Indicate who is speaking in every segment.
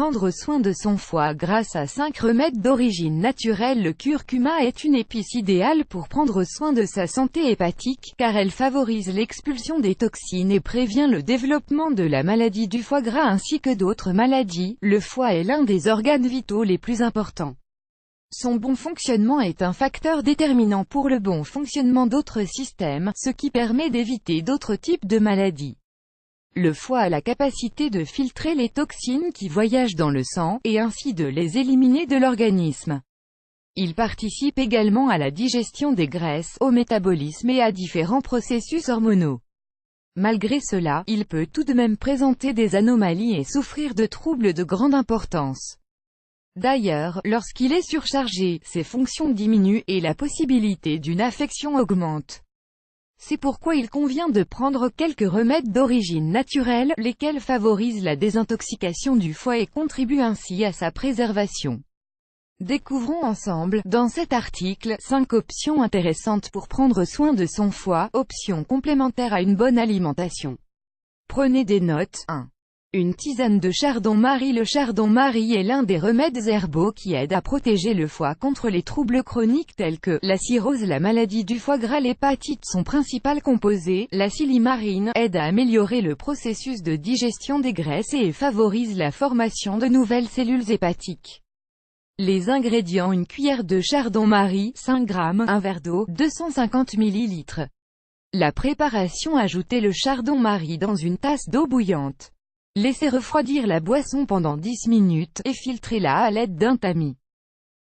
Speaker 1: prendre soin de son foie grâce à 5 remèdes d'origine naturelle. Le curcuma est une épice idéale pour prendre soin de sa santé hépatique, car elle favorise l'expulsion des toxines et prévient le développement de la maladie du foie gras ainsi que d'autres maladies. Le foie est l'un des organes vitaux les plus importants. Son bon fonctionnement est un facteur déterminant pour le bon fonctionnement d'autres systèmes, ce qui permet d'éviter d'autres types de maladies. Le foie a la capacité de filtrer les toxines qui voyagent dans le sang, et ainsi de les éliminer de l'organisme. Il participe également à la digestion des graisses, au métabolisme et à différents processus hormonaux. Malgré cela, il peut tout de même présenter des anomalies et souffrir de troubles de grande importance. D'ailleurs, lorsqu'il est surchargé, ses fonctions diminuent et la possibilité d'une affection augmente. C'est pourquoi il convient de prendre quelques remèdes d'origine naturelle, lesquels favorisent la désintoxication du foie et contribuent ainsi à sa préservation. Découvrons ensemble, dans cet article, 5 options intéressantes pour prendre soin de son foie, options complémentaires à une bonne alimentation. Prenez des notes. 1. Une tisane de chardon-marie. Le chardon-marie est l'un des remèdes herbaux qui aident à protéger le foie contre les troubles chroniques tels que la cirrhose, la maladie du foie gras, l'hépatite. Son principal composé, la silimarine, aide à améliorer le processus de digestion des graisses et favorise la formation de nouvelles cellules hépatiques. Les ingrédients: une cuillère de chardon-marie, 5 g, un verre d'eau, 250 ml. La préparation: ajoutez le chardon-marie dans une tasse d'eau bouillante. Laissez refroidir la boisson pendant 10 minutes, et filtrez-la à l'aide d'un tamis.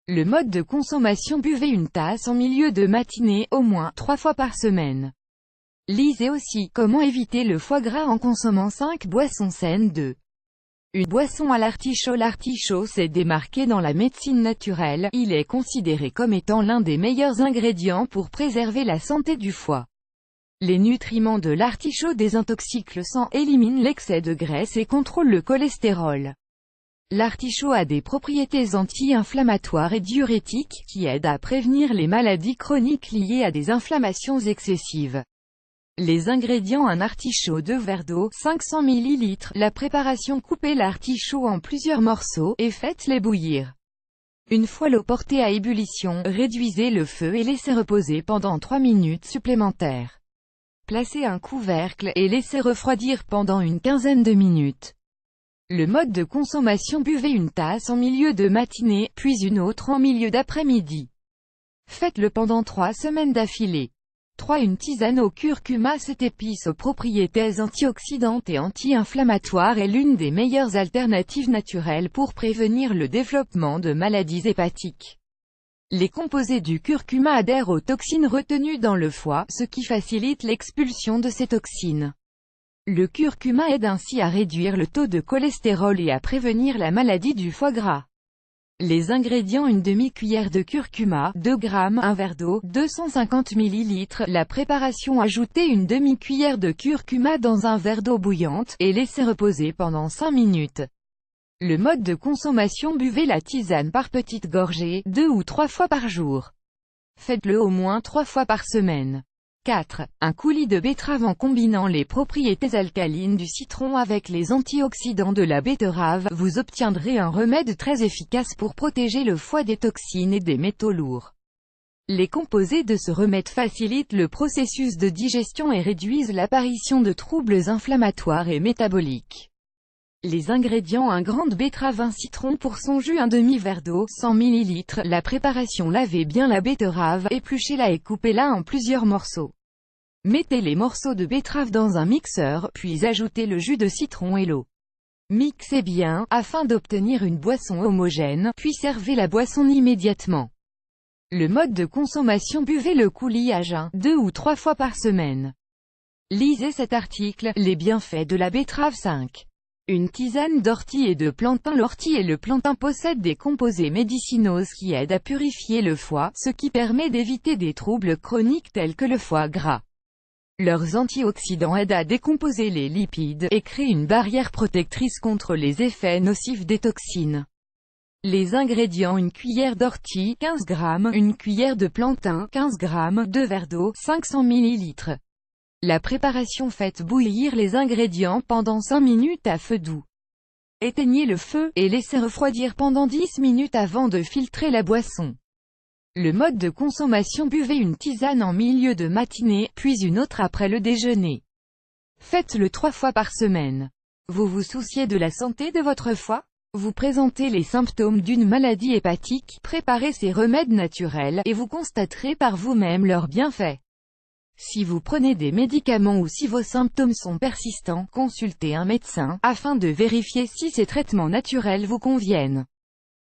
Speaker 1: Le mode de consommation: buvez une tasse en milieu de matinée, au moins 3 fois par semaine. Lisez aussi comment éviter le foie gras en consommant 5 boissons saines. 2. Une boisson à l'artichaut. L'artichaut s'est démarqué dans la médecine naturelle, il est considéré comme étant l'un des meilleurs ingrédients pour préserver la santé du foie. Les nutriments de l'artichaut désintoxiquent le sang, éliminent l'excès de graisse et contrôlent le cholestérol. L'artichaut a des propriétés anti-inflammatoires et diurétiques, qui aident à prévenir les maladies chroniques liées à des inflammations excessives. Les ingrédients: un artichaut, 2 verres d'eau, 500 ml. La préparation: coupez l'artichaut en plusieurs morceaux, et faites-les bouillir. Une fois l'eau portée à ébullition, réduisez le feu et laissez reposer pendant 3 minutes supplémentaires. Placez un couvercle, et laissez refroidir pendant une quinzaine de minutes. Le mode de consommation: buvez une tasse en milieu de matinée, puis une autre en milieu d'après-midi. Faites-le pendant 3 semaines d'affilée. 3. Une tisane au curcuma. Cette épice aux propriétés antioxydantes et anti-inflammatoires est l'une des meilleures alternatives naturelles pour prévenir le développement de maladies hépatiques. Les composés du curcuma adhèrent aux toxines retenues dans le foie, ce qui facilite l'expulsion de ces toxines. Le curcuma aide ainsi à réduire le taux de cholestérol et à prévenir la maladie du foie gras. Les ingrédients: une demi-cuillère de curcuma, 2 g, un verre d'eau, 250 ml. La préparation: ajoutez une demi-cuillère de curcuma dans un verre d'eau bouillante, et laissez reposer pendant 5 minutes. Le mode de consommation: buvez la tisane par petites gorgées, 2 ou 3 fois par jour. Faites-le au moins 3 fois par semaine. 4. Un coulis de betterave. En combinant les propriétés alcalines du citron avec les antioxydants de la betterave, vous obtiendrez un remède très efficace pour protéger le foie des toxines et des métaux lourds. Les composés de ce remède facilitent le processus de digestion et réduisent l'apparition de troubles inflammatoires et métaboliques. Les ingrédients: un grain de betterave, un citron pour son jus, un demi-verre d'eau, 100 ml. La préparation: lavez bien la betterave, épluchez-la et coupez-la en plusieurs morceaux. Mettez les morceaux de betterave dans un mixeur, puis ajoutez le jus de citron et l'eau. Mixez bien, afin d'obtenir une boisson homogène, puis servez la boisson immédiatement. Le mode de consommation: buvez le coulis à jeun, 2 ou 3 fois par semaine. Lisez cet article, les bienfaits de la betterave. 5. Une tisane d'ortie et de plantain. L'ortie et le plantain possèdent des composés médicinaux qui aident à purifier le foie, ce qui permet d'éviter des troubles chroniques tels que le foie gras. Leurs antioxydants aident à décomposer les lipides, et créent une barrière protectrice contre les effets nocifs des toxines. Les ingrédients: une cuillère d'ortie, 15 g, une cuillère de plantain, 15 g, 2 verres d'eau, 500 ml. La préparation: faites bouillir les ingrédients pendant 5 minutes à feu doux. Éteignez le feu, et laissez refroidir pendant 10 minutes avant de filtrer la boisson. Le mode de consommation: buvez une tisane en milieu de matinée, puis une autre après le déjeuner. Faites-le 3 fois par semaine. Vous vous souciez de la santé de votre foie? Vous présentez les symptômes d'une maladie hépatique? Préparez ces remèdes naturels, et vous constaterez par vous-même leurs bienfaits. Si vous prenez des médicaments ou si vos symptômes sont persistants, consultez un médecin, afin de vérifier si ces traitements naturels vous conviennent.